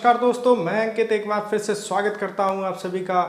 नमस्कार दोस्तों, मैं अंकित एक बार फिर से स्वागत करता हूं आप सभी का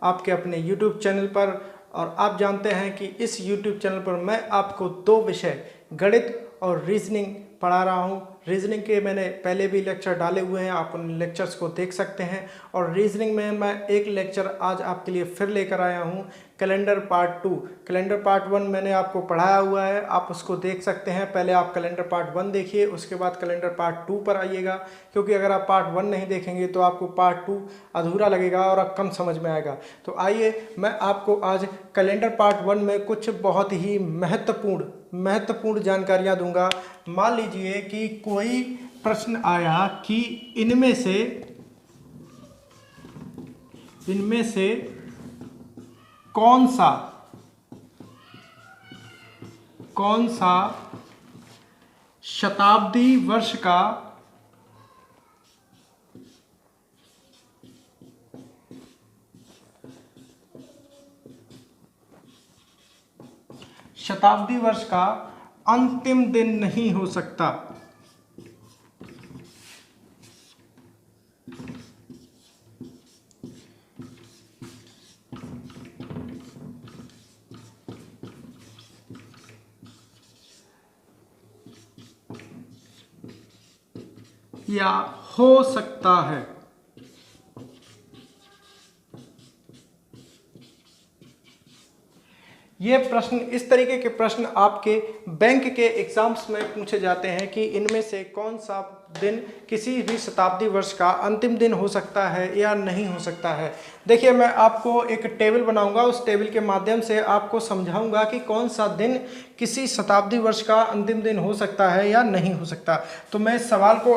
आपके अपने YouTube चैनल पर। और आप जानते हैं कि इस YouTube चैनल पर मैं आपको दो विषय गणित और रीजनिंग पढ़ा रहा हूं। रीजनिंग के मैंने पहले भी लेक्चर डाले हुए हैं, आप उन लेक्चर्स को देख सकते हैं। और रीजनिंग में मैं एक लेक्चर आज आपके लिए फिर लेकर आया हूं, कैलेंडर पार्ट 2। कैलेंडर पार्ट 1 मैंने आपको पढ़ाया हुआ है, आप उसको देख सकते हैं। पहले आप कैलेंडर पार्ट 1 देखिए, उसके बाद कैलेंडर पार्ट 2 पर आइएगा, क्योंकि अगर आप पार्ट 1 नहीं देखेंगे तो आपको पार्ट 2 अधूरा लगेगा और कम समझ में आएगा। तो आइए मैं आपको आज कैलेंडर पार्ट 1 में कुछ बहुत ही महत्वपूर्ण जानकारियां दूंगा। मान लीजिए कि कोई प्रश्न आया कि इनमें से कौन सा शताब्दी वर्ष का अंतिम दिन नहीं हो सकता। या हो सकता है। ये प्रश्न, इस तरीके के प्रश्न आपके बैंक के एग्जाम्स में पूछे जाते हैं कि इनमें से कौन सा दिन किसी भी शताब्दी वर्ष का अंतिम दिन हो सकता है या नहीं हो सकता है। देखिए, मैं आपको एक टेबल बनाऊंगा, उस टेबल के माध्यम से आपको समझाऊंगा कि कौन सा दिन किसी शताब्दी वर्ष का अंतिम दिन हो सकता है या नहीं हो सकता। तो मैं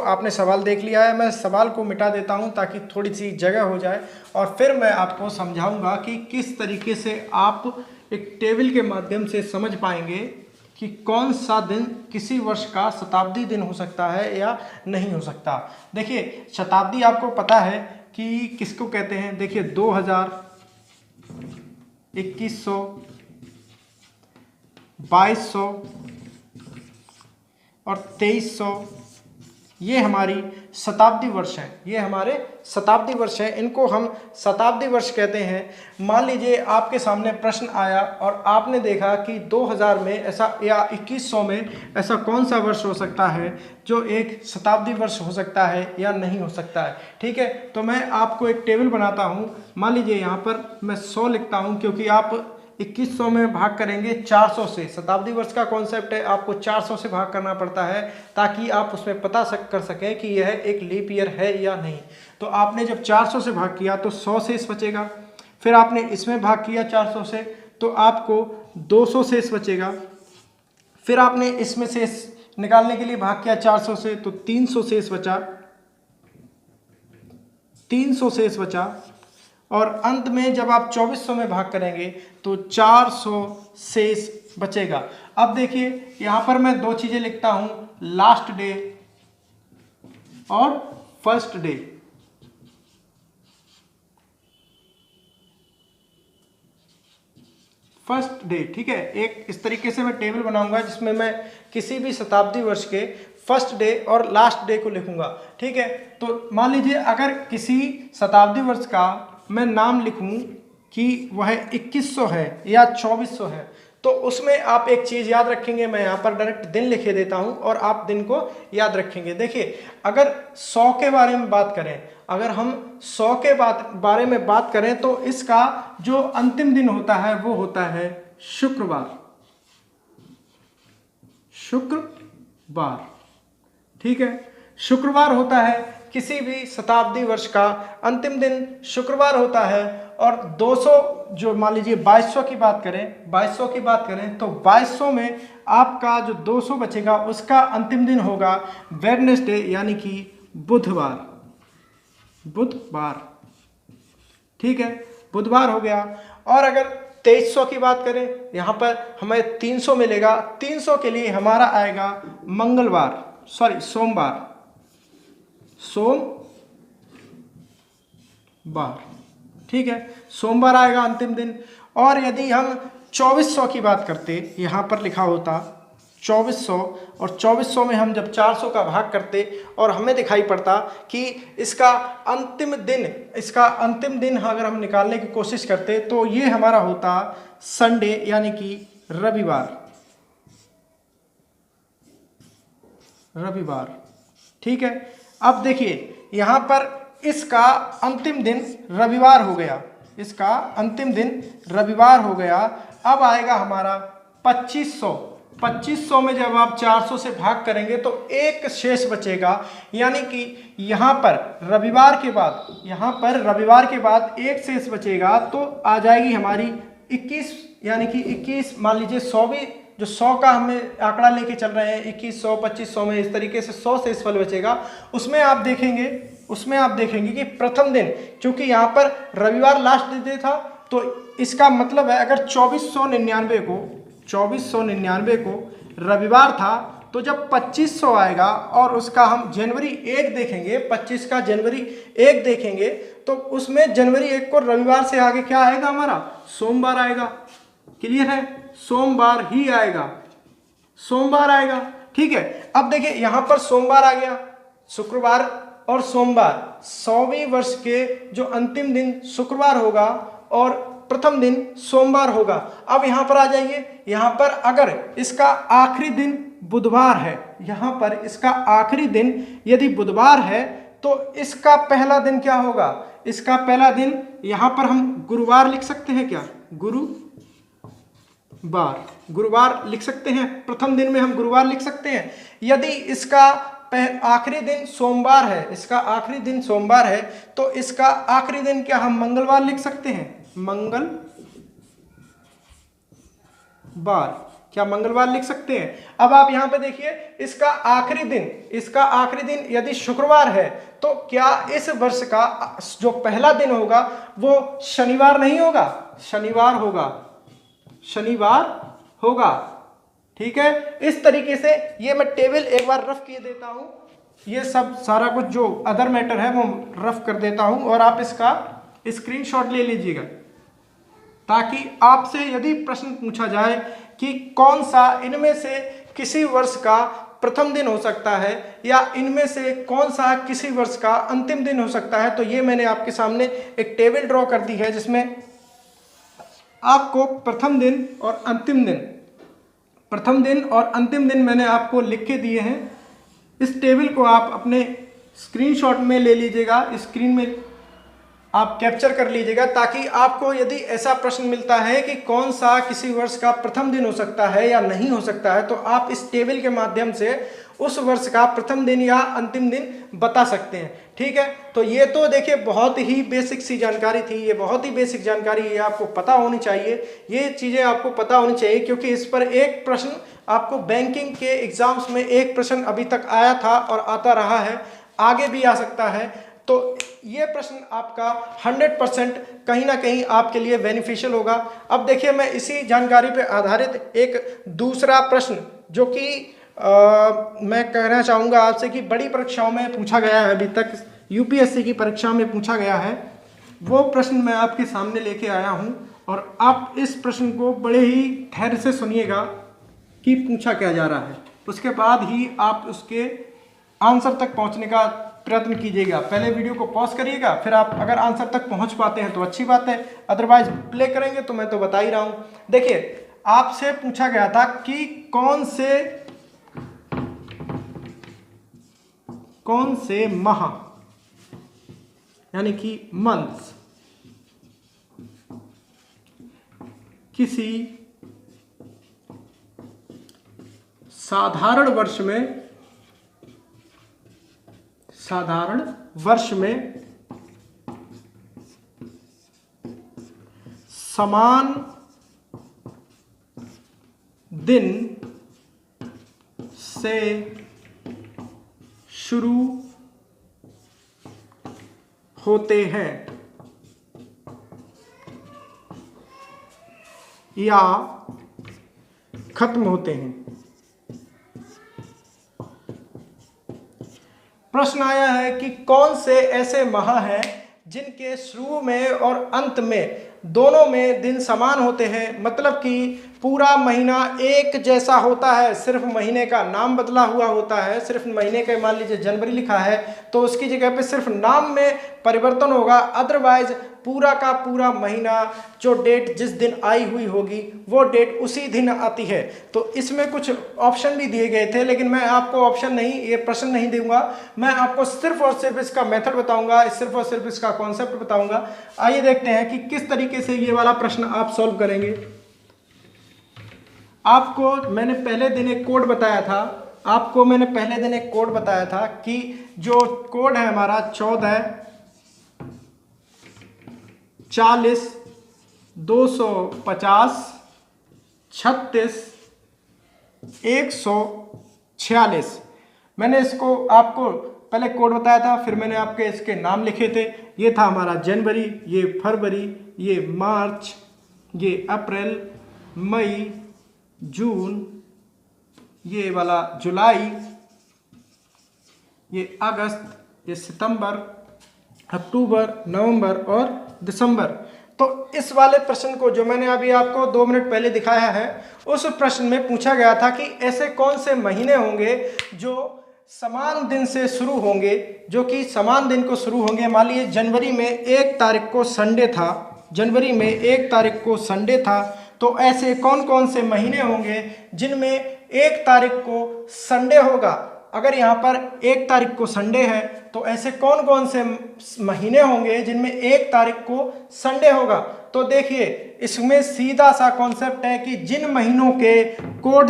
आपने सवाल देख लिया है, मैं सवाल को मिटा देता हूं ताकि थोड़ी सी जगह हो जाए, और फिर मैं आपको समझाऊंगा कि किस तरीके से आप एक टेबल के माध्यम से समझ पाएंगे कि कौन सा दिन किसी वर्ष का शताब्दी दिन हो सकता है या नहीं हो सकता। देखिए, शताब्दी आपको पता है कि किसको कहते हैं। देखिए, 2000, 2100, 2200 और 2300, ये हमारी शताब्दी वर्ष है। ये हमारे शताब्दी वर्ष है, इनको हम शताब्दी वर्ष कहते हैं। मान लीजिए आपके सामने प्रश्न आया और आपने देखा कि 2000 में ऐसा या 2100 में ऐसा कौन सा वर्ष हो सकता है जो एक शताब्दी वर्ष हो सकता है या नहीं हो सकता है। ठीक है, तो मैं आपको एक टेबल बनाता हूँ। मान लीजिए यहाँ पर मैं 100 लिखता हूँ, क्योंकि आप 2100 में भाग करेंगे 400 से। शताब्दी वर्ष का कॉन्सेप्ट है, आपको 400 से भाग करना पड़ता है ताकि आप उसमें पता कर सकें कि यह एक लीप ईयर है या नहीं। तो आपने जब 400 से भाग किया तो 100 शेष बचेगा। फिर आपने इसमें भाग किया 400 से तो आपको 200 शेष बचेगा। फिर आपने इसमें शेष निकालने के लिए भाग किया 400 से तो 300 शेष बचा, 300 शेष बचा। और अंत में जब आप 2400 में भाग करेंगे तो 400 शेष बचेगा। अब देखिए, यहां पर मैं दो चीजें लिखता हूं, लास्ट डे और फर्स्ट डे। फर्स्ट डे, ठीक है। एक इस तरीके से मैं टेबल बनाऊंगा जिसमें मैं किसी भी शताब्दी वर्ष के फर्स्ट डे और लास्ट डे को लिखूंगा। ठीक है, तो मान लीजिए अगर किसी शताब्दी वर्ष का मैं नाम लिखूं कि वह 2100 है या 2400 है, तो उसमें आप एक चीज याद रखेंगे। मैं यहाँ पर डायरेक्ट दिन लिखे देता हूं और आप दिन को याद रखेंगे। देखिए, अगर 100 के बारे में बात करें, अगर हम 100 के बारे में बात करें तो इसका जो अंतिम दिन होता है वो होता है शुक्रवार। ठीक है, शुक्रवार होता है। किसी भी शताब्दी वर्ष का अंतिम दिन शुक्रवार होता है। और 200, जो मान लीजिए 2200 की बात करें तो 2200 में आपका जो 200 बचेगा उसका अंतिम दिन होगा वेडनेसडे, यानी कि बुधवार। ठीक है, बुधवार हो गया। और अगर 2300 की बात करें, यहाँ पर हमें 300 मिलेगा। 300 के लिए हमारा आएगा सोमवार। ठीक है, सोमवार आएगा अंतिम दिन। और यदि हम 2400 की बात करते, यहां पर लिखा होता 2400, और 2400 में हम जब 400 का भाग करते और हमें दिखाई पड़ता कि इसका अंतिम दिन अगर हम निकालने की कोशिश करते तो ये हमारा होता संडे यानी कि रविवार। ठीक है, अब देखिए यहाँ पर इसका अंतिम दिन रविवार हो गया, इसका अंतिम दिन रविवार हो गया। अब आएगा हमारा 2500 में जब आप 400 से भाग करेंगे तो एक शेष बचेगा, यानी कि यहाँ पर रविवार के बाद एक शेष बचेगा तो आ जाएगी हमारी 21, यानी कि 21, मान लीजिए 100 भी, जो 100 का हमें आंकड़ा लेके चल रहे हैं 2100 2500 में इस तरीके से 100 शेष फल बचेगा। उसमें आप देखेंगे कि प्रथम दिन, चूंकि यहाँ पर रविवार लास्ट डे था तो इसका मतलब है अगर 2499 को रविवार था तो जब 2500 आएगा और उसका हम जनवरी 1 देखेंगे, 25 का जनवरी 1 देखेंगे तो उसमें जनवरी 1 को रविवार से आगे क्या आएगा, हमारा सोमवार आएगा। क्लियर है, सोमवार ही आएगा, सोमवार आएगा। ठीक है, अब देखिए यहाँ पर सोमवार आ गया, शुक्रवार और सोमवार, 100वीं वर्ष के जो अंतिम दिन शुक्रवार होगा और प्रथम दिन सोमवार होगा। अब यहाँ पर आ जाइए, यहाँ पर अगर इसका आखिरी दिन बुधवार है, यहाँ पर इसका आखिरी दिन यदि बुधवार है तो इसका पहला दिन क्या होगा, इसका पहला दिन यहाँ पर हम गुरुवार लिख सकते हैं क्या, गुरुवार लिख सकते हैं, प्रथम दिन में हम गुरुवार लिख सकते हैं। यदि इसका आखिरी दिन सोमवार है, इसका आखिरी दिन सोमवार है तो इसका आखिरी दिन क्या हम मंगलवार लिख सकते हैं, मंगलवार लिख सकते हैं। अब आप यहां पे देखिए इसका आखिरी दिन यदि शुक्रवार है तो क्या इस वर्ष का जो पहला दिन होगा वो शनिवार नहीं होगा, शनिवार होगा। ठीक है, इस तरीके से ये मैं टेबल एक बार रफ किए देता हूं, ये सब सारा कुछ जो अदर मैटर है वो रफ कर देता हूं और आप इसका स्क्रीनशॉट ले लीजिएगा ताकि आपसे यदि प्रश्न पूछा जाए कि कौन सा इनमें से किसी वर्ष का प्रथम दिन हो सकता है या इनमें से कौन सा किसी वर्ष का अंतिम दिन हो सकता है, तो ये मैंने आपके सामने एक टेबल ड्रॉ कर दी है जिसमें आपको प्रथम दिन और अंतिम दिन मैंने आपको लिख के दिए हैं। इस टेबल को आप अपने स्क्रीनशॉट में ले लीजिएगा, स्क्रीन में आप कैप्चर कर लीजिएगा ताकि आपको यदि ऐसा प्रश्न मिलता है कि कौन सा किसी वर्ष का प्रथम दिन हो सकता है या नहीं हो सकता है तो आप इस टेबल के माध्यम से उस वर्ष का प्रथम दिन या अंतिम दिन बता सकते हैं। ठीक है, तो ये तो देखिए बहुत ही बेसिक सी जानकारी थी, ये बहुत ही बेसिक जानकारी है, आपको पता होनी चाहिए, ये चीज़ें आपको पता होनी चाहिए क्योंकि इस पर एक प्रश्न आपको बैंकिंग के एग्जाम्स में एक प्रश्न अभी तक आया था और आता रहा है, आगे भी आ सकता है। तो ये प्रश्न आपका 100% कहीं ना कहीं आपके लिए बेनिफिशियल होगा। अब देखिए मैं इसी जानकारी पे आधारित एक दूसरा प्रश्न जो कि मैं कहना चाहूँगा आपसे कि बड़ी परीक्षाओं में पूछा गया है, अभी तक यूपीएससी की परीक्षा में पूछा गया है, वो प्रश्न मैं आपके सामने लेके आया हूँ और आप इस प्रश्न को बड़े ही धैर्य से सुनिएगा कि पूछा क्या जा रहा है, उसके बाद ही आप उसके आंसर तक पहुँचने का प्रयत्न कीजिएगा। पहले वीडियो को पॉज करिएगा, फिर आप अगर आंसर तक पहुंच पाते हैं तो अच्छी बात है, अदरवाइज प्ले करेंगे तो मैं तो बता ही रहा हूं। देखिए आपसे पूछा गया था कि कौन से माह यानी कि मंथ्स किसी साधारण वर्ष में समान दिन से शुरू होते हैं या खत्म होते हैं। प्रश्न आया है कि कौन से ऐसे माह हैं जिनके शुरू में और अंत में दोनों में दिन समान होते हैं, मतलब कि पूरा महीना एक जैसा होता है, सिर्फ महीने का नाम बदला हुआ होता है। सिर्फ महीने का मान लीजिए जनवरी लिखा है तो उसकी जगह पे सिर्फ नाम में परिवर्तन होगा, अदरवाइज पूरा का पूरा महीना जो डेट जिस दिन आई हुई होगी वो डेट उसी दिन आती है। तो इसमें कुछ ऑप्शन भी दिए गए थे, लेकिन मैं आपको ऑप्शन नहीं, ये प्रश्न नहीं दूंगा, मैं आपको सिर्फ और सिर्फ इसका मेथड बताऊंगा, सिर्फ और सिर्फ इसका कॉन्सेप्ट बताऊंगा। आइए देखते हैं कि किस तरीके से ये वाला प्रश्न आप सॉल्व करेंगे। आपको मैंने पहले दिन एक कोड बताया था, कि जो कोड है हमारा 14 40 250 36 146। मैंने इसको आपको पहले कोड बताया था, फिर मैंने आपके इसके नाम लिखे थे। ये था हमारा जनवरी, ये फरवरी, ये मार्च, ये अप्रैल, मई, जून, ये वाला जुलाई, ये अगस्त, ये सितंबर, अक्टूबर, नवंबर और दिसंबर। तो इस वाले प्रश्न को जो मैंने अभी आपको 2 मिनट पहले दिखाया है, उस प्रश्न में पूछा गया था कि ऐसे कौन से महीने होंगे जो समान दिन से शुरू होंगे, जो कि समान दिन को शुरू होंगे। मान लीजिए जनवरी में 1 तारीख को संडे था, तो ऐसे कौन कौन से महीने होंगे जिनमें 1 तारीख को संडे होगा। अगर यहाँ पर 1 तारीख को संडे है तो ऐसे कौन कौन से महीने होंगे जिनमें 1 तारीख को संडे होगा। तो देखिए इसमें सीधा सा कॉन्सेप्ट है कि जिन महीनों के कोड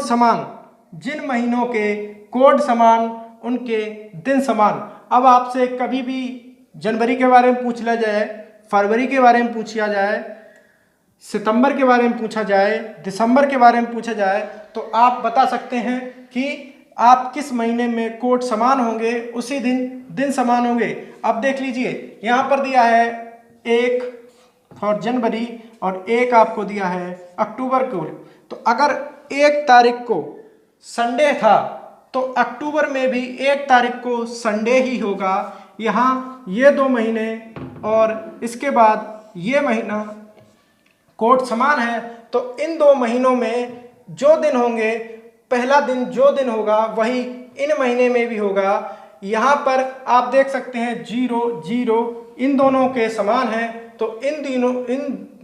समान उनके दिन समान। अब आपसे कभी भी जनवरी के बारे में पूछ लिया जाए, फरवरी के बारे में पूछा जाए, सितंबर के बारे में पूछा जाए, दिसंबर के बारे में पूछा जाए, तो आप बता सकते हैं कि आप किस महीने में कोड समान होंगे, उसी दिन समान होंगे। अब देख लीजिए यहाँ पर दिया है 1 फॉर जनवरी और 1 आपको दिया है अक्टूबर को। तो अगर 1 तारीख को संडे था तो अक्टूबर में भी 1 तारीख को संडे ही होगा। यहाँ ये 2 महीने और इसके बाद ये महीना कोड समान है, तो इन 2 महीनों में जो दिन होंगे, पहला दिन जो दिन होगा वही इन महीने में भी होगा। यहाँ पर आप देख सकते हैं 0 0 इन दोनों के समान है, तो इन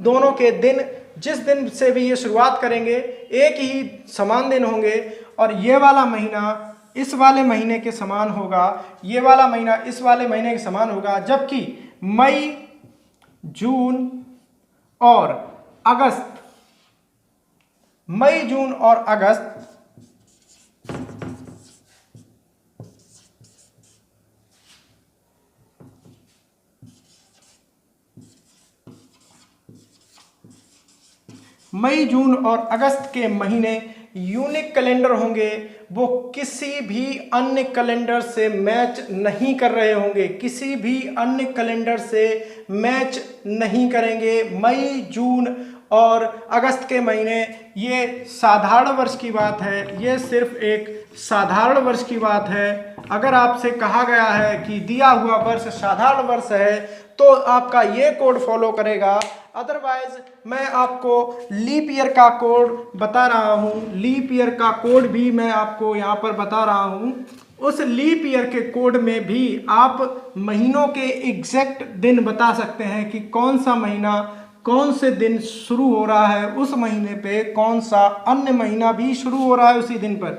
दोनों के दिन जिस दिन से भी ये शुरुआत करेंगे एक ही समान दिन होंगे, और ये वाला महीना इस वाले महीने के समान होगा, ये वाला महीना इस वाले महीने के समान होगा। जबकि मई, जून और अगस्त, मई, जून और अगस्त मई, जून और अगस्त के महीने यूनिक कैलेंडर होंगे, वो किसी भी अन्य कैलेंडर से मैच नहीं कर रहे होंगे, किसी भी अन्य कैलेंडर से मैच नहीं करेंगे। मई, जून और अगस्त के महीने ये साधारण वर्ष की बात है, ये सिर्फ एक साधारण वर्ष की बात है। अगर आपसे कहा गया है कि दिया हुआ वर्ष साधारण वर्ष है तो आपका ये कोड फॉलो करेगा, अदरवाइज मैं आपको लीप ईयर का कोड बता रहा हूँ, लीप ईयर का कोड भी मैं आपको यहाँ पर बता रहा हूँ। उस लीप ईयर के कोड में भी आप महीनों के एग्जैक्ट दिन बता सकते हैं कि कौन सा महीना कौन से दिन शुरू हो रहा है, उस महीने पे कौन सा अन्य महीना भी शुरू हो रहा है उसी दिन पर।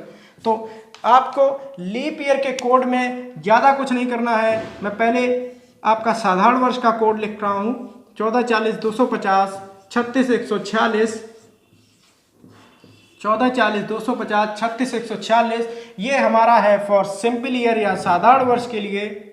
तो आपको लीप ईयर के कोड में ज़्यादा कुछ नहीं करना है। मैं पहले आपका साधारण वर्ष का कोड लिख रहा हूँ, 14 40 250 36 146, 14 40 250 36 146 ये हमारा है फॉर सिंपल ईयर या साधारण वर्ष के लिए।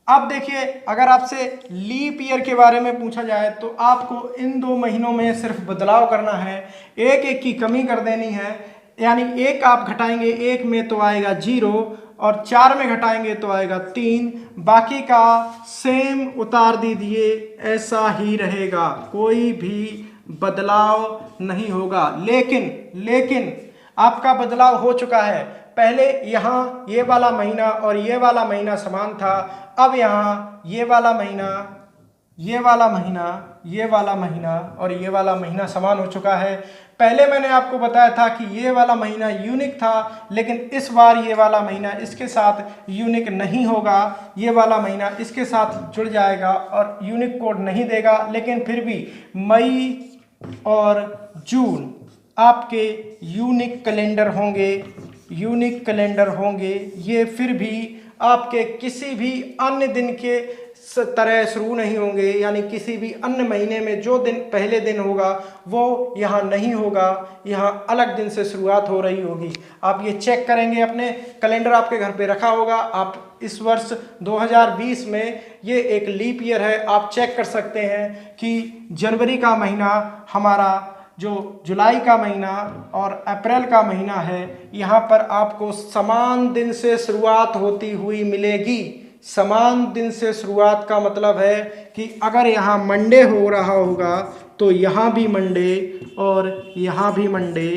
अब देखिए अगर आपसे लीप ईयर के बारे में पूछा जाए तो आपको इन 2 महीनों में सिर्फ बदलाव करना है, एक एक की कमी कर देनी है, यानी 1 आप घटाएंगे 1 में तो आएगा 0 और 4 में घटाएंगे तो आएगा 3, बाकी का सेम उतार दीजिए, ऐसा ही रहेगा, कोई भी बदलाव नहीं होगा। लेकिन आपका बदलाव हो चुका है। पहले यहाँ ये वाला महीना और ये वाला महीना समान था, अब यहाँ ये वाला महीना ये वाला महीना, ये वाला महीना और ये वाला महीना समान हो चुका है। पहले मैंने आपको बताया था कि ये वाला महीना यूनिक था, लेकिन इस बार ये वाला महीना इसके साथ यूनिक नहीं होगा। ये वाला महीना इसके साथ जुड़ जाएगा और यूनिक कोड नहीं देगा, लेकिन फिर भी मई और जून आपके यूनिक कैलेंडर होंगे, यूनिक कैलेंडर होंगे। ये फिर भी आपके किसी भी अन्य दिन के तरह शुरू नहीं होंगे, यानी किसी भी अन्य महीने में जो दिन पहले दिन होगा वो यहाँ नहीं होगा, यहाँ अलग दिन से शुरुआत हो रही होगी। आप ये चेक करेंगे, अपने कैलेंडर आपके घर पे रखा होगा। आप इस वर्ष 2020 में ये एक लीप ईयर है, आप चेक कर सकते हैं कि जनवरी का महीना हमारा जो जुलाई का महीना और अप्रैल का महीना है, यहाँ पर आपको समान दिन से शुरुआत होती हुई मिलेगी। समान दिन से शुरुआत का मतलब है कि अगर यहाँ मंडे हो रहा होगा तो यहाँ भी मंडे और यहाँ भी मंडे,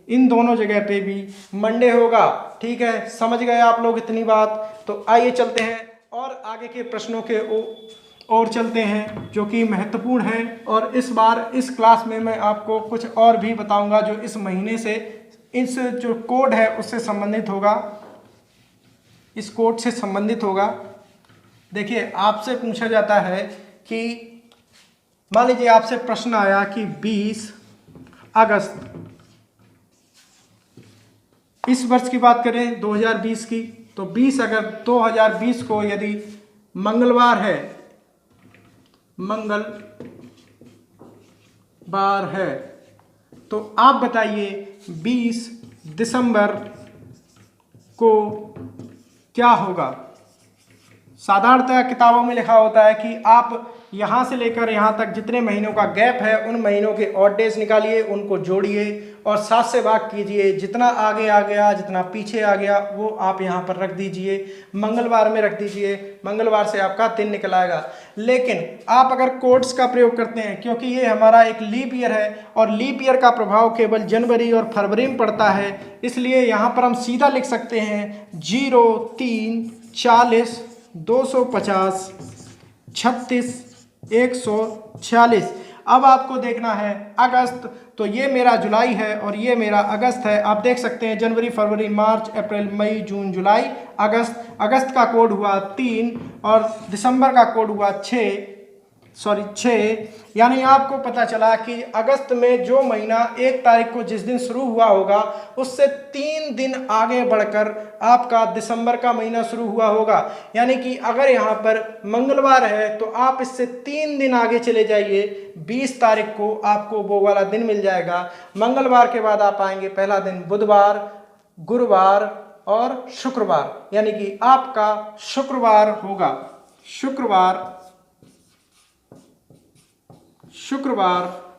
इन दोनों जगह पे भी मंडे होगा। ठीक है, समझ गए आप लोग इतनी बात? तो आइए चलते हैं और आगे के प्रश्नों के और चलते हैं जो कि महत्वपूर्ण है। और इस बार इस क्लास में मैं आपको कुछ और भी बताऊंगा जो इस महीने से, इस जो कोड है उससे संबंधित होगा, इस कोड से संबंधित होगा। देखिए, आपसे पूछा जाता है कि मान लीजिए आपसे प्रश्न आया कि 20 अगस्त, इस वर्ष की बात करें 2020 की, तो 20 अगस्त 2020 को यदि मंगलवार है, मंगलवार है, तो आप बताइए 20 दिसंबर को क्या होगा। साधारणतः किताबों में लिखा होता है कि आप यहाँ से लेकर यहाँ तक जितने महीनों का गैप है उन महीनों के ऑड डेज निकालिए, उनको जोड़िए और 7 से भाग कीजिए। जितना आगे आ गया, जितना पीछे आ गया वो आप यहाँ पर रख दीजिए, मंगलवार में रख दीजिए। मंगलवार से आपका दिन निकल आएगा। लेकिन आप अगर कोड्स का प्रयोग करते हैं, क्योंकि ये हमारा एक लीप ईयर है और लीप ईयर का प्रभाव केवल जनवरी और फरवरी में पड़ता है, इसलिए यहाँ पर हम सीधा लिख सकते हैं 0, 3, 40, 250, 36, 146। अब आपको देखना है अगस्त, तो ये मेरा जुलाई है और ये मेरा अगस्त है। आप देख सकते हैं जनवरी, फरवरी, मार्च, अप्रैल, मई, जून, जुलाई, अगस्त। अगस्त का कोड हुआ 3 और दिसंबर का कोड हुआ 6। यानी आपको पता चला कि अगस्त में जो महीना 1 तारीख को जिस दिन शुरू हुआ होगा उससे 3 दिन आगे बढ़कर आपका दिसंबर का महीना शुरू हुआ होगा। यानी कि अगर यहाँ पर मंगलवार है तो आप इससे 3 दिन आगे चले जाइए, 20 तारीख को आपको वो वाला दिन मिल जाएगा। मंगलवार के बाद आप आएंगे पहला दिन बुधवार, गुरुवार और शुक्रवार, यानी कि आपका शुक्रवार होगा। शुक्रवार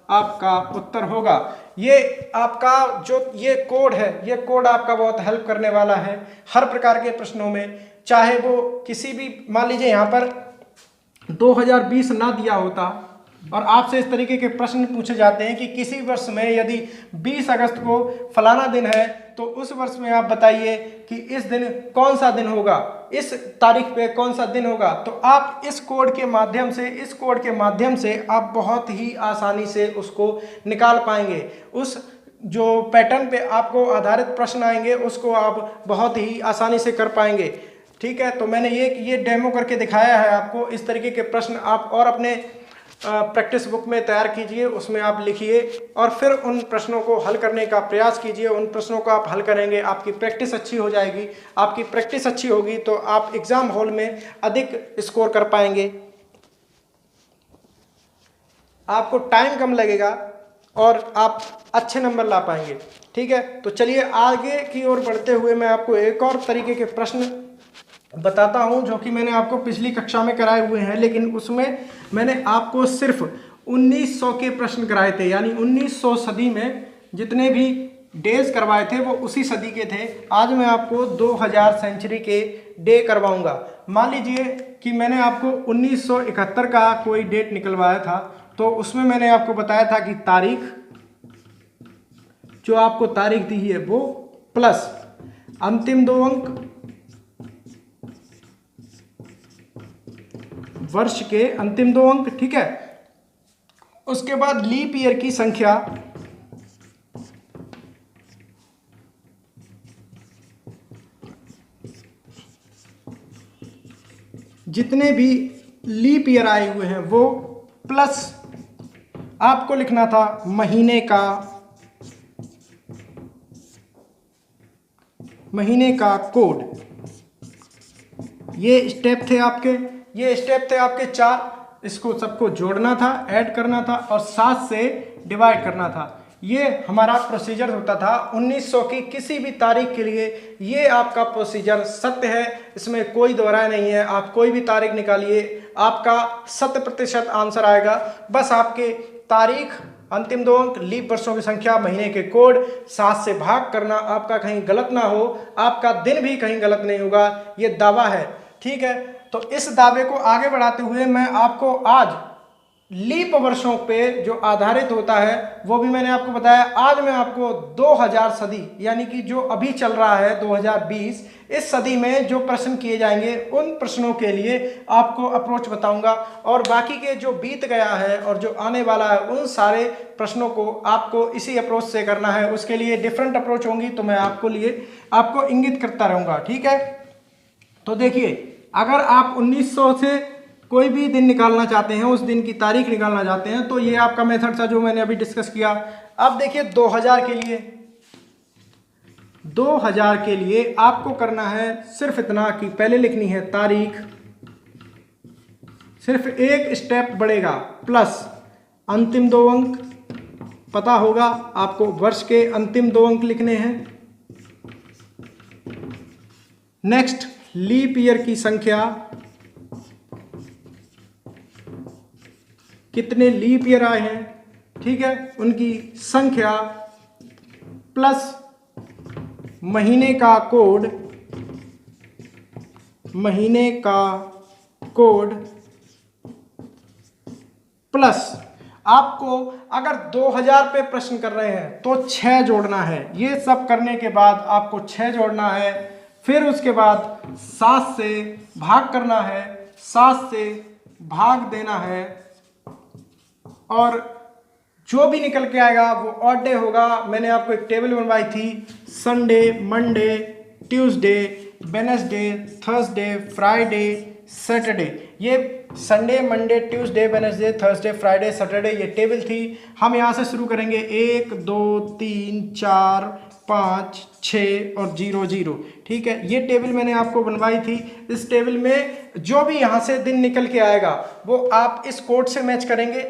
आपका उत्तर होगा। ये आपका जो ये कोड है, ये कोड आपका बहुत हेल्प करने वाला है हर प्रकार के प्रश्नों में। चाहे वो किसी भी, मान लीजिए यहाँ पर 2020 ना दिया होता और आपसे इस तरीके के प्रश्न पूछे जाते हैं कि किसी वर्ष में यदि 20 अगस्त को फलाना दिन है तो उस वर्ष में आप बताइए कि इस दिन कौन सा दिन होगा, इस तारीख पे कौन सा दिन होगा। तो आप इस कोड के माध्यम से आप बहुत ही आसानी से उसको निकाल पाएंगे। उस जो पैटर्न पे आपको आधारित प्रश्न आएंगे उसको आप बहुत ही आसानी से कर पाएंगे। ठीक है, तो मैंने ये डेमो करके दिखाया है आपको। इस तरीके के प्रश्न आप और अपने प्रैक्टिस बुक में तैयार कीजिए, उसमें आप लिखिए और फिर उन प्रश्नों को हल करने का प्रयास कीजिए। उन प्रश्नों को आप हल करेंगे, आपकी प्रैक्टिस अच्छी हो जाएगी। आपकी प्रैक्टिस अच्छी होगी तो आप एग्जाम हॉल में अधिक स्कोर कर पाएंगे, आपको टाइम कम लगेगा और आप अच्छे नंबर ला पाएंगे। ठीक है, तो चलिए आगे की ओर बढ़ते हुए मैं आपको एक और तरीके के प्रश्न बताता हूं जो कि मैंने आपको पिछली कक्षा में कराए हुए हैं, लेकिन उसमें मैंने आपको सिर्फ 1900 के प्रश्न कराए थे। यानी 1900 सदी में जितने भी डेज करवाए थे वो उसी सदी के थे। आज मैं आपको 2000 सेंचुरी के डे करवाऊंगा। मान लीजिए कि मैंने आपको 1971 का कोई डेट निकलवाया था, तो उसमें मैंने आपको बताया था कि तारीख, जो आपको तारीख दी है वो प्लस अंतिम 2 अंक वर्ष के अंतिम 2 अंक, ठीक है। उसके बाद लीप ईयर की संख्या, जितने भी लीप ईयर आए हुए हैं वो, प्लस आपको लिखना था महीने का कोड। ये स्टेप थे आपके 4। इसको सबको जोड़ना था, ऐड करना था और 7 से डिवाइड करना था। ये हमारा प्रोसीजर होता था 1900 की किसी भी तारीख के लिए। ये आपका प्रोसीजर सत्य है, इसमें कोई दोहराए नहीं है। आप कोई भी तारीख निकालिए, आपका 100% आंसर आएगा। बस आपके तारीख, अंतिम 2 अंक, लीप वर्षों की संख्या, महीने के कोड, 7 से भाग करना, आपका कहीं गलत ना हो, आपका दिन भी कहीं गलत नहीं होगा। ये दावा है, ठीक है। तो इस दावे को आगे बढ़ाते हुए मैं आपको आज लीप वर्षों पे जो आधारित होता है वो भी मैंने आपको बताया। आज मैं आपको 2000 सदी यानी कि जो अभी चल रहा है 2020, इस सदी में जो प्रश्न किए जाएंगे उन प्रश्नों के लिए आपको अप्रोच बताऊंगा। और बाकी के जो बीत गया है और जो आने वाला है उन सारे प्रश्नों को आपको इसी अप्रोच से करना है। उसके लिए डिफरेंट अप्रोच होंगी तो मैं आपको इंगित करता रहूँगा, ठीक है। तो देखिए, अगर आप 1900 से कोई भी दिन निकालना चाहते हैं, उस दिन की तारीख निकालना चाहते हैं, तो ये आपका मेथड था जो मैंने अभी डिस्कस किया। अब देखिए 2000 के लिए आपको करना है सिर्फ इतना कि पहले लिखनी है तारीख, सिर्फ एक स्टेप बढ़ेगा, प्लस अंतिम 2 अंक पता होगा आपको, वर्ष के अंतिम 2 अंक लिखने हैं। नेक्स्ट, लीप ईयर की संख्या, कितने लीप ईयर आए हैं, ठीक है, उनकी संख्या, प्लस महीने का कोड, प्लस आपको अगर 2000 पे प्रश्न कर रहे हैं तो 6 जोड़ना है। ये सब करने के बाद आपको 6 जोड़ना है, फिर उसके बाद 7 से भाग करना है, 7 से भाग देना है, और जो भी निकल के आएगा वो ऑड डे होगा। मैंने आपको एक टेबल बनवाई थी, Sunday, Monday, Tuesday, Wednesday, Thursday, Friday, Saturday. ये Sunday, Monday, Tuesday, Wednesday, Thursday, Friday, Saturday ये टेबल थी। हम यहाँ से शुरू करेंगे 1 2 3 4 5 6 और 0 0, ठीक है। ये टेबल मैंने आपको बनवाई थी। इस टेबल में जो भी यहाँ से दिन निकल के आएगा वो आप इस कोड से मैच करेंगे।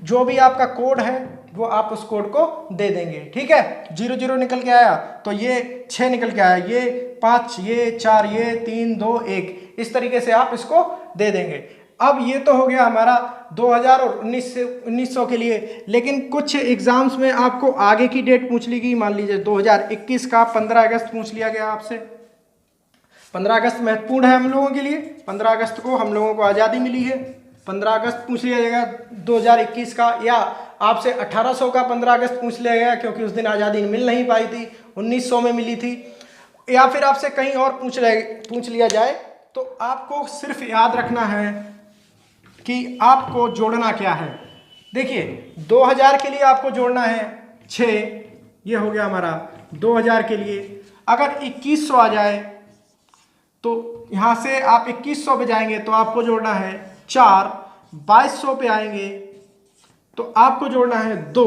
जो भी आपका कोड है वो आप उस कोड को दे देंगे, ठीक है। 0 0 निकल के आया तो ये 6 निकल के आया, ये 5, ये 4, ये 3 2 1, इस तरीके से आप इसको दे देंगे। अब ये तो हो गया हमारा 2000 और 1900 के लिए। लेकिन कुछ एग्जाम्स में आपको आगे की डेट पूछ ली गई। मान लीजिए 2021 का 15 अगस्त पूछ लिया गया आपसे। 15 अगस्त महत्वपूर्ण है हम लोगों के लिए। 15 अगस्त को हम लोगों को आज़ादी मिली है। 15 अगस्त पूछ लिया जाएगा 2021 का, या आपसे 1800 का 15 अगस्त पूछ लिया गया क्योंकि उस दिन आज़ादी मिल नहीं पाई थी, 1900 में मिली थी। या फिर आपसे कहीं और पूछ लिया जाए तो आपको सिर्फ याद रखना है कि आपको जोड़ना क्या है। देखिए 2000 के लिए आपको जोड़ना है 6, ये हो गया हमारा 2000 के लिए। अगर 2100 आ जाए तो यहाँ से आप 2100 पे जाएंगे तो आपको जोड़ना है 4, 2200 पे आएंगे तो आपको जोड़ना है 2,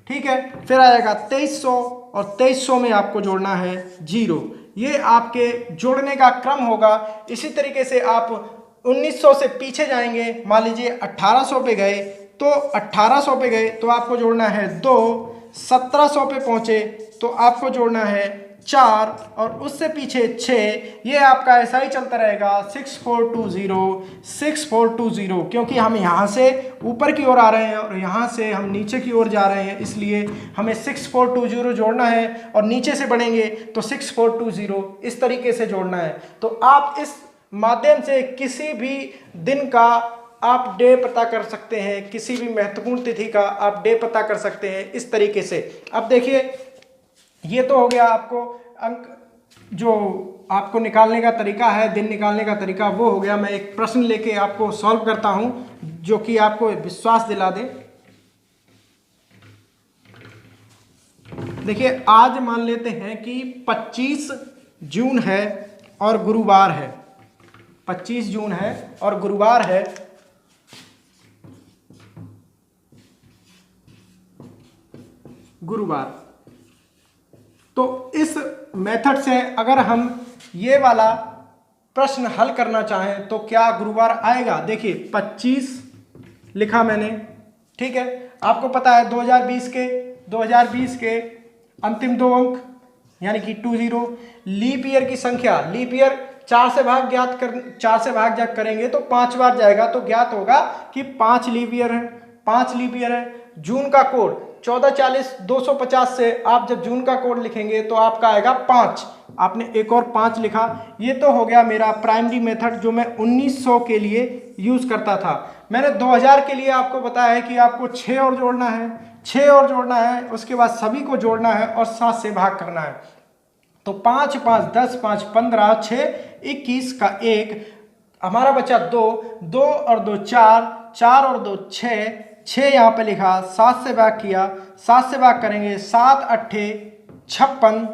ठीक है। फिर आएगा 2300 और 2300 में आपको जोड़ना है 0। ये आपके जोड़ने का क्रम होगा। इसी तरीके से आप 1900 से पीछे जाएंगे, मान लीजिए 1800 पे गए तो 1800 पे गए तो आपको जोड़ना है 2, 1700 पे पहुंचे तो आपको जोड़ना है 4 और उससे पीछे 6। ये आपका ऐसा ही चलता रहेगा 6420, क्योंकि हम यहाँ से ऊपर की ओर आ रहे हैं और यहाँ से हम नीचे की ओर जा रहे हैं, इसलिए हमें 6420 जोड़ना है। और नीचे से बढ़ेंगे तो 6420 इस तरीके से जोड़ना है। तो आप इस माध्यम से किसी भी दिन का आप डे पता कर सकते हैं, किसी भी महत्वपूर्ण तिथि का आप डे पता कर सकते हैं इस तरीके से। अब देखिए ये तो हो गया आपको अंक जो आपको निकालने का तरीका है, दिन निकालने का तरीका, वो हो गया। मैं एक प्रश्न लेके आपको सॉल्व करता हूं जो कि आपको विश्वास दिला दे। देखिए, आज मान लेते हैं कि 25 जून है और गुरुवार है। 25 जून है और गुरुवार है। गुरुवार। तो इस मेथड से अगर हम ये वाला प्रश्न हल करना चाहें तो क्या गुरुवार आएगा? देखिए 25 लिखा मैंने, ठीक है। आपको पता है 2020 के अंतिम 2 अंक यानी कि 20। लीप ईयर की संख्या, लीप ईयर 4 से भाग करेंगे तो 5 बार जाएगा, तो ज्ञात होगा कि 5 लीप ईयर है। 5 लीप ईयर है। जून का कोड 1440-250 से आप जब जून का कोड लिखेंगे तो आपका आएगा 5। आपने एक और 5 लिखा। ये तो हो गया मेरा प्राइमरी मेथड जो मैं 1900 के लिए यूज करता था। मैंने 2000 के लिए आपको बताया है कि आपको 6 और जोड़ना है, 6 और जोड़ना है, उसके बाद सभी को जोड़ना है और 7 से भाग करना है। तो 5 5 10 5 15 6 21 का 1, हमारा बचा 2, 2 और 2 4, 4 और 2 6, 6 यहाँ पे लिखा, 7 से भाग किया, 7 से भाग करेंगे, 7 अट्ठे 56,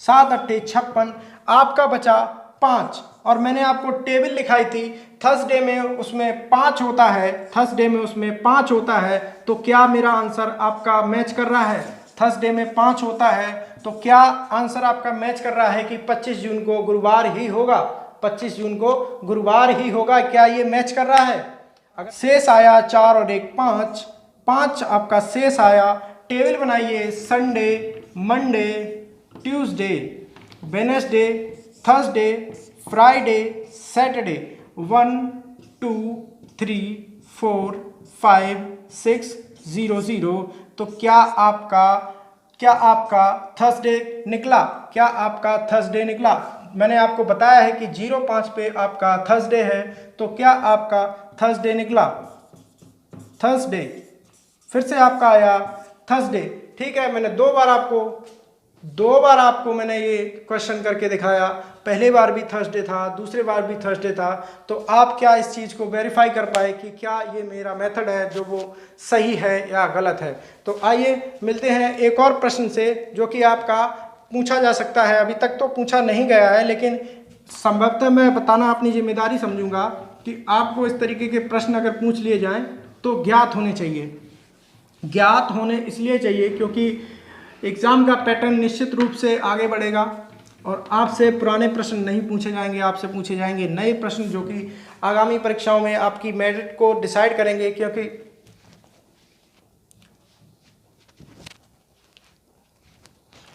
7 अट्ठे 56, आपका बचा 5। और मैंने आपको टेबल लिखाई थी, थर्सडे में उसमें 5 होता है, थर्सडे में उसमें 5 होता है। तो क्या मेरा आंसर आपका मैच कर रहा है? थर्सडे में 5 होता है, तो क्या आंसर आपका मैच कर रहा है कि 25 जून को गुरुवार ही होगा? 25 जून को गुरुवार ही होगा। क्या ये मैच कर रहा है? अगर शेष आया 4 और 1 5, 5 आपका शेष आया। टेबल बनाइए, Sunday, Monday, Tuesday, Wednesday, Thursday, Friday, Saturday, 1 2 3 4 5 6 0 0। तो क्या आपका थर्सडे निकला? क्या आपका थर्सडे निकला? मैंने आपको बताया है कि 05 पे आपका थर्सडे है, तो क्या आपका थर्सडे निकला? थर्सडे फिर से आपका आया थर्सडे, ठीक है। मैंने दो बार आपको मैंने ये क्वेश्चन करके दिखाया। पहले बार भी थर्सडे था, दूसरे बार भी थर्सडे था। तो आप क्या इस चीज़ को वेरीफाई कर पाए कि क्या ये मेरा मेथड है जो वो सही है या गलत है? तो आइए मिलते हैं एक और प्रश्न से जो कि आपका पूछा जा सकता है। अभी तक तो पूछा नहीं गया है, लेकिन संभवतः मैं बताना अपनी जिम्मेदारी समझूंगा कि आपको इस तरीके के प्रश्न अगर पूछ लिए जाएं तो ज्ञात होने चाहिए। ज्ञात होने इसलिए चाहिए क्योंकि एग्ज़ाम का पैटर्न निश्चित रूप से आगे बढ़ेगा और आपसे पुराने प्रश्न नहीं पूछे जाएंगे, आपसे पूछे जाएंगे नए प्रश्न जो कि आगामी परीक्षाओं में आपकी मेरिट को डिसाइड करेंगे।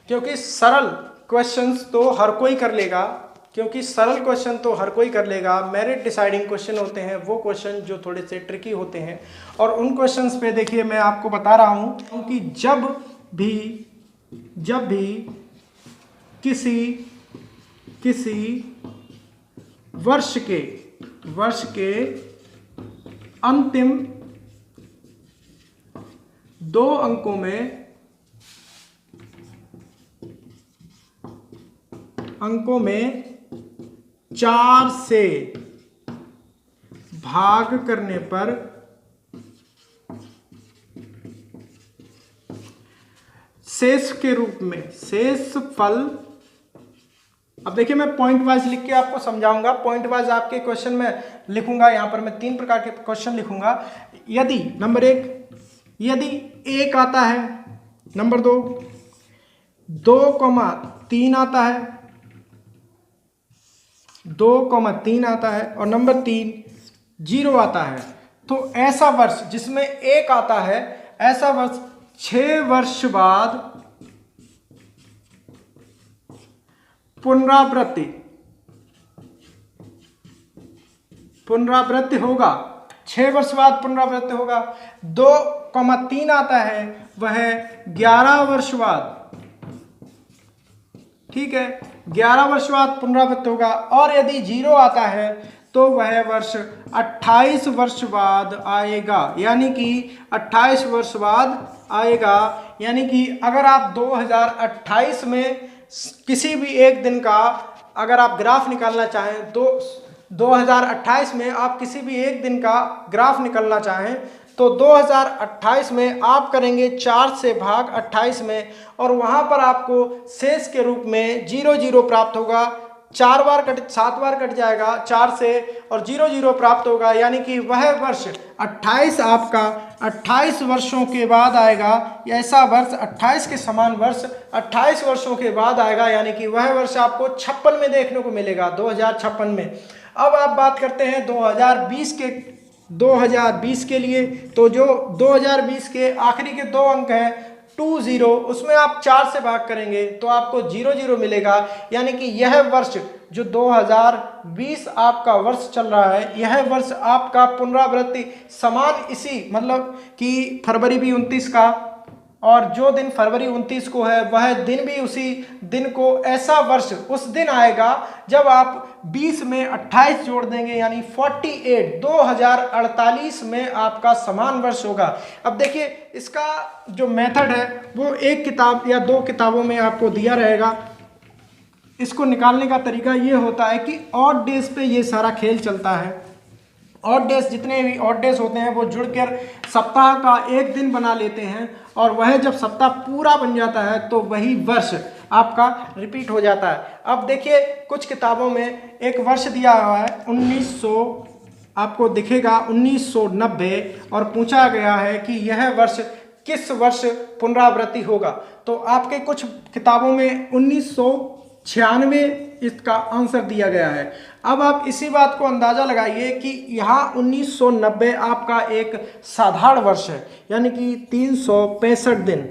क्योंकि सरल क्वेश्चंस तो हर कोई कर लेगा, मेरिट डिसाइडिंग क्वेश्चन होते हैं वो क्वेश्चन जो थोड़े से ट्रिकी होते हैं। और उन क्वेश्चंस पे देखिए मैं आपको बता रहा हूं कि जब भी किसी वर्ष के अंतिम 2 अंकों में 4 से भाग करने पर शेष के रूप में शेष फल। अब देखिए मैं पॉइंट वाइज लिख के आपको समझाऊंगा। पॉइंट वाइज आपके क्वेश्चन में लिखूंगा। यहां पर मैं 3 प्रकार के क्वेश्चन लिखूंगा। यदि नंबर 1 यदि 1 आता है, नंबर 2 2,3 आता है, 2,3 आता है और नंबर 3 0 आता है। तो ऐसा वर्ष जिसमें 1 आता है, ऐसा वर्ष 6 वर्ष बाद पुनरावृत्ति होगा। 6 वर्ष बाद पुनरावृत्ति होगा। 2,3 आता है, वह 11 वर्ष बाद, ठीक है, 11 वर्ष बाद पुनरावृत्ति होगा। और यदि 0 आता है तो वह वर्ष 28 वर्ष बाद आएगा, यानी कि 28 वर्ष बाद आएगा। यानी कि अगर आप 2028 में किसी भी एक दिन का अगर आप ग्राफ निकालना चाहें तो 2028 में आप किसी भी एक दिन का ग्राफ निकालना चाहें तो 2028 में आप करेंगे 4 से भाग 28 में, और वहां पर आपको शेष के रूप में 00 प्राप्त होगा। 7 बार कट जाएगा 4 से और 00 प्राप्त होगा, यानी कि वह वर्ष 28 आपका 28 वर्षों के बाद आएगा। ऐसा वर्ष 28 के समान वर्ष 28 वर्षों के बाद आएगा, यानी कि वह वर्ष आपको 56 में देखने को मिलेगा, 2056 में। अब आप बात करते हैं 2020 के लिए, तो जो 2020 के आखिरी के 2 अंक हैं 20, उसमें आप 4 से भाग करेंगे तो आपको 00 मिलेगा, यानी कि यह वर्ष जो 2020 आपका वर्ष चल रहा है, यह वर्ष आपका पुनरावृत्ति समान इसी मतलब कि फरवरी भी 29 का, और जो दिन फरवरी 29 को है वह दिन भी उसी दिन को, ऐसा वर्ष उस दिन आएगा जब आप 20 में 28 जोड़ देंगे, यानी 48 2048 में आपका समान वर्ष होगा। अब देखिए इसका जो मेथड है वो एक किताब या 2 किताबों में आपको दिया रहेगा। इसको निकालने का तरीका ये होता है कि ऑड डेज पे ये सारा खेल चलता है। ऑड डेज, जितने भी ऑड डेज होते हैं वो जुड़कर सप्ताह का एक दिन बना लेते हैं, और वह जब सप्ताह पूरा बन जाता है तो वही वर्ष आपका रिपीट हो जाता है। अब देखिए कुछ किताबों में एक वर्ष दिया हुआ है 1900, आपको दिखेगा 1990, और पूछा गया है कि यह वर्ष किस वर्ष पुनरावृत्ति होगा। तो आपके कुछ किताबों में 1996 इसका आंसर दिया गया है। अब आप इसी बात को अंदाजा लगाइए कि यहाँ 1990 आपका एक साधारण वर्ष है, यानी कि 365 दिन।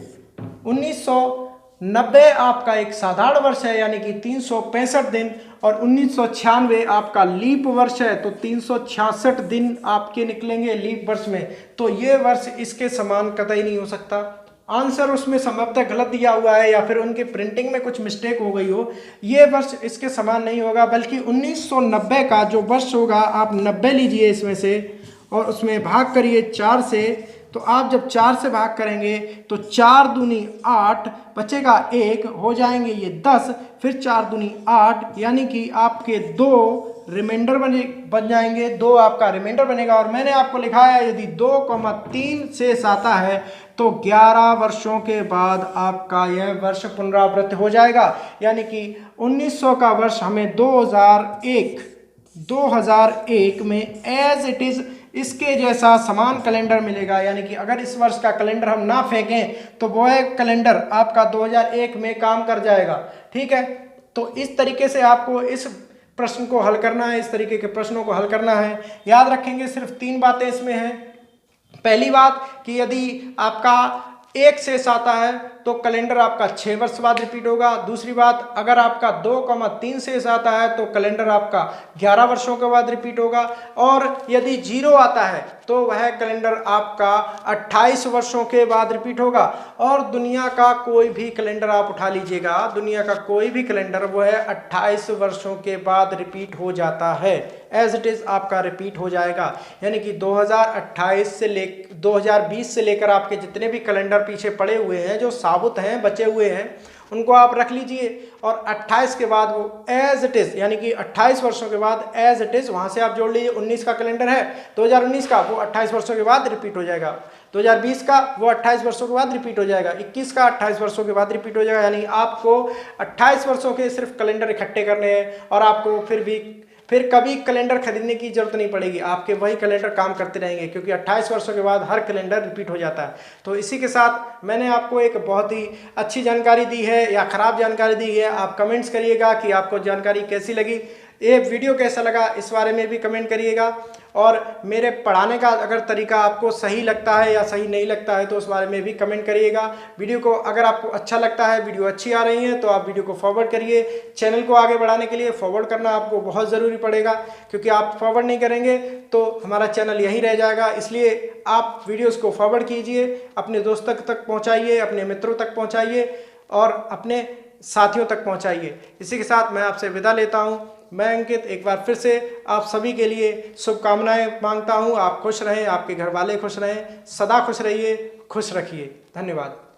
1990 आपका एक साधारण वर्ष है, यानी कि 365 दिन, और 1996 आपका लीप वर्ष है, तो 366 दिन आपके निकलेंगे लीप वर्ष में। तो ये वर्ष इसके समान कतई नहीं हो सकता। आंसर उसमें संभवतः गलत दिया हुआ है या फिर उनके प्रिंटिंग में कुछ मिस्टेक हो गई हो, ये वर्ष इसके समान नहीं होगा, बल्कि 1990 का जो वर्ष होगा आप 90 लीजिए इसमें से और उसमें भाग करिए 4 से। तो आप जब 4 से भाग करेंगे तो 4 दूनी 8, बचेगा 1, हो जाएंगे ये 10, फिर 4 दूनी 8, यानी कि आपके 2 रिमाइंडर बन जाएंगे, 2 आपका रिमाइंडर बनेगा। और मैंने आपको लिखा है यदि 2,3 शेष आता है तो 11 वर्षों के बाद आपका यह वर्ष पुनरावृत्त हो जाएगा, यानी कि 1900 का वर्ष हमें 2001 में एज इट इज इसके जैसा समान कैलेंडर मिलेगा। यानी कि अगर इस वर्ष का कैलेंडर हम ना फेंकें तो वह कैलेंडर आपका 2001 में काम कर जाएगा। ठीक है, तो इस तरीके से आपको इस प्रश्न को हल करना है, इस तरीके के प्रश्नों को हल करना है। याद रखेंगे सिर्फ 3 बातें इसमें हैं। पहली बात कि यदि आपका 1 शेष आता है तो कैलेंडर आपका 6 वर्ष बाद रिपीट होगा। दूसरी बात, अगर आपका 2,3 शेष आता है तो कैलेंडर आपका 11 वर्षों के बाद रिपीट होगा। और यदि 0 आता है तो वह कैलेंडर आपका 28 वर्षों के बाद रिपीट होगा। और दुनिया का कोई भी कैलेंडर आप उठा लीजिएगा, दुनिया का कोई भी कैलेंडर वह 28 वर्षों के बाद रिपीट हो जाता है, एज इट इज आपका रिपीट हो जाएगा। यानी कि 2020 से लेकर आपके जितने भी कैलेंडर पीछे पड़े हुए हैं, जो साबुत हैं, बचे हुए हैं, उनको आप रख लीजिए। और 28 के बाद वो एज इट इज, यानी कि 28 वर्षों के बाद एज इट इज वहां से आप जोड़ लीजिए। 19 का कैलेंडर है 2019 का, वो 28 वर्षों के बाद रिपीट हो जाएगा। 2020 का वो 28 वर्षों के बाद रिपीट हो जाएगा। 21 का 28 वर्षों के बाद रिपीट हो जाएगा। यानी आपको 28 वर्षों के सिर्फ कैलेंडर इकट्ठे करने हैं, और आपको फिर कभी कैलेंडर खरीदने की जरूरत नहीं पड़ेगी, आपके वही कैलेंडर काम करते रहेंगे, क्योंकि 28 वर्षों के बाद हर कैलेंडर रिपीट हो जाता है। तो इसी के साथ मैंने आपको एक बहुत ही अच्छी जानकारी दी है या ख़राब जानकारी दी है। आप कमेंट्स करिएगा कि आपको जानकारी कैसी लगी, ये वीडियो कैसा लगा, इस बारे में भी कमेंट करिएगा। और मेरे पढ़ाने का अगर तरीका आपको सही लगता है या सही नहीं लगता है तो उस बारे में भी कमेंट करिएगा। वीडियो को अगर आपको अच्छा लगता है, वीडियो अच्छी आ रही है, तो आप वीडियो को फॉरवर्ड करिए। चैनल को आगे बढ़ाने के लिए फॉरवर्ड करना आपको बहुत ज़रूरी पड़ेगा, क्योंकि आप फॉरवर्ड नहीं करेंगे तो हमारा चैनल यहीं रह जाएगा। इसलिए आप वीडियोज़ को फॉरवर्ड कीजिए, अपने दोस्तों तक पहुँचाइए, अपने मित्रों तक पहुँचाइए और अपने साथियों तक पहुँचाइए। इसी के साथ मैं आपसे विदा लेता हूँ। मैं अंकित एक बार फिर से आप सभी के लिए शुभकामनाएं मांगता हूं। आप खुश रहें, आपके घर वाले खुश रहें, सदा खुश रहिए, खुश रखिए। धन्यवाद।